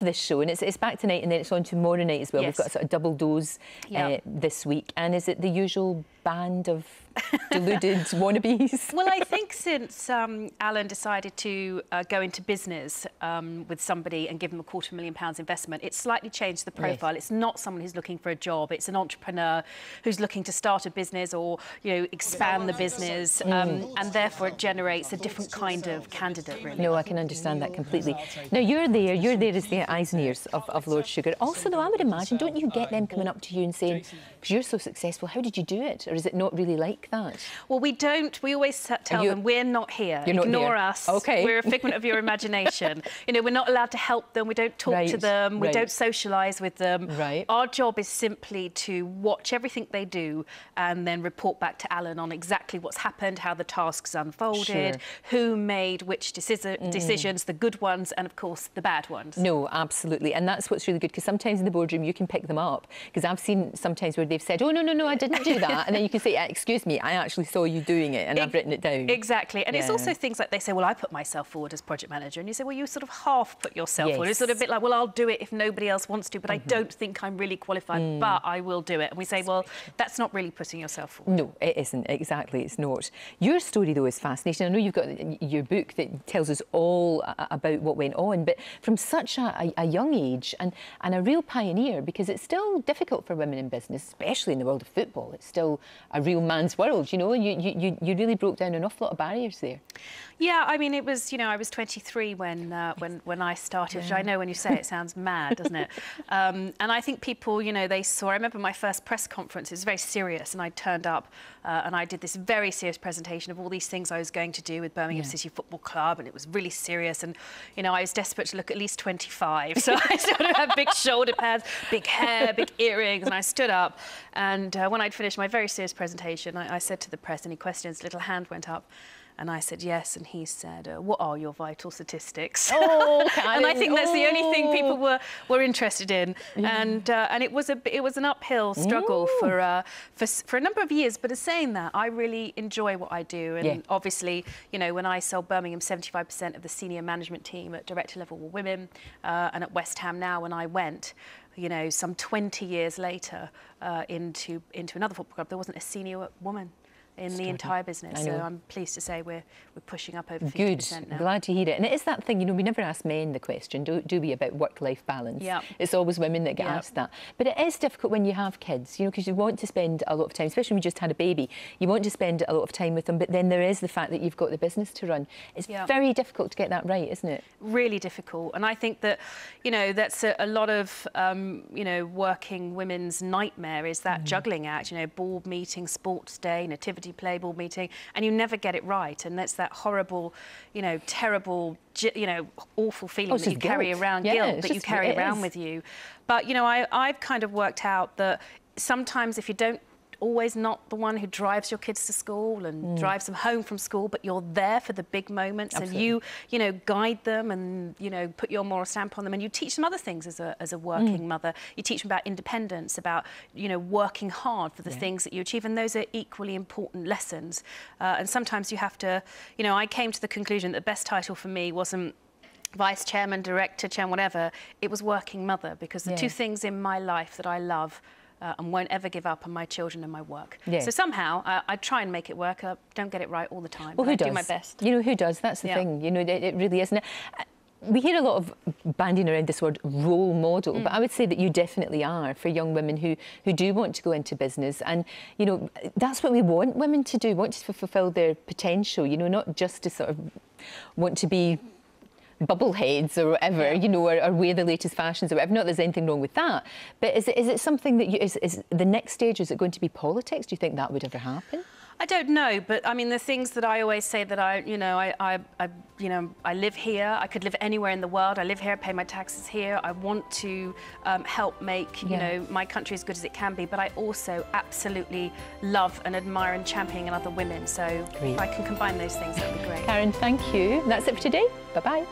this show, and it's back tonight and then it's on tomorrow night as well. Yes. We've got a sort of double dose this week. And is it the usual band of deluded wannabes? Well, I think since Alan decided to go into business with somebody and give them £250,000 investment, it's slightly changed the profile. Yes. It's not someone who's looking for a job. It's an entrepreneur who's looking to start a business or, you know, expand the business, and therefore it generates a different kind of candidate, really. No, I can understand that completely. Now, you're there as the eyes and ears of Lord Sugar. Also, though, I would imagine, don't you get them coming up to you and saying, because you're so successful, how did you do it? Or is it not really like that? Well, we don't. We always tell them, we're not here. You're Ignore not us. Okay. We're a figment of your imagination. You know, we're not allowed to help them. We don't talk to them. We don't socialise with them. Right. Our job is simply to watch everything they do and then report back to Alan on exactly what's happened, how the tasks unfolded, who made which decisions, the good ones and, of course, the bad ones. No, absolutely. And that's what's really good, because sometimes in the boardroom you can pick them up. Because I've seen sometimes where they've said, oh, no, I didn't do that. And then you can say, excuse me, I actually saw you doing it and I've written it down. Exactly. And it's also things like they say, well, I put myself forward as project manager. And you say, well, you sort of half put yourself forward. It's sort of a bit like, well, I'll do it if nobody else wants to, but I don't think I'm really qualified, but I will do it. And we say, well, that's not really putting yourself forward. No, it isn't. Exactly, it's not. Your story, though, is fascinating. I know you've got your book that tells us all about what went on, but from such a young age and a real pioneer, because it's still difficult for women in business, especially in the world of football. It's still a real man's world, you know. You really broke down an awful lot of barriers there. Yeah, I mean, it was, you know, I was 23 when I started, which I know when you say it sounds mad, doesn't it? And I think people, you know, they saw, I remember my first press conference, it was very serious, and I turned up and I did this very serious presentation of all these things I was going to do with Birmingham City Football Club, and it was really serious, and, you know, I was desperate to look at least 25, so I sort of had big shoulder pads, big hair, big earrings, and I stood up, and when I'd finished my very serious presentation, I said to the press, any questions? Little hand went up. And I said, yes. And he said, what are your vital statistics? Oh, and I think that's the only thing people were interested in. And it was an uphill struggle for a number of years. But as saying that, I really enjoy what I do. And obviously, you know, when I sold Birmingham, 75% of the senior management team at director level were women. And at West Ham now, when I went, you know, some 20 years later into another football club, there wasn't a senior woman in the entire business. So I'm pleased to say we're pushing up over 50% now. Glad to hear it. And it is that thing, you know, we never ask men the question, do we, about work-life balance? It's always women that get asked that. But it is difficult when you have kids, you know, because you want to spend a lot of time, especially when you just had a baby, you want to spend a lot of time with them, but then there is the fact that you've got the business to run. It's very difficult to get that right, isn't it? Really difficult. And I think that, you know, that's a lot of, you know, working women's nightmare is that juggling act, you know, board meeting, sports day, nativity play, board meeting, and you never get it right, and that's that horrible, you know, terrible, you know, awful feeling that you carry around, guilt that you carry around with you. But, you know, I've kind of worked out that sometimes if you don't always not the one who drives your kids to school and drives them home from school, but you're there for the big moments and you know, guide them and, you know, put your moral stamp on them, and you teach them other things as a working mother. You teach them about independence, about, you know, working hard for the things that you achieve, and those are equally important lessons. And sometimes you have to, you know, I came to the conclusion that the best title for me wasn't vice chairman, director, chairman, whatever. It was working mother, because the two things in my life that I love and won't ever give up on my children and my work. So somehow I try and make it work. I don't get it right all the time. Well, who does? I do my best. You know, who does? That's the thing. You know, it really isn't. We hear a lot of bandying around this word role model, but I would say that you definitely are for young women who do want to go into business. And, you know, that's what we want women to do, want to fulfil their potential, you know, not just to sort of want to be bubbleheads or whatever, you know, or wear the latest fashions or whatever. Not that there's anything wrong with that, but is it something that is the next stage? Is it going to be politics? Do you think that would ever happen? I don't know, but I mean, the things that I always say that I live here. I could live anywhere in the world. I live here, I pay my taxes here. I want to help make, you know, my country as good as it can be, but I also absolutely love and admire and champion other women. So if I can combine those things, that would be great. Karen, thank you. That's it for today. Bye-bye.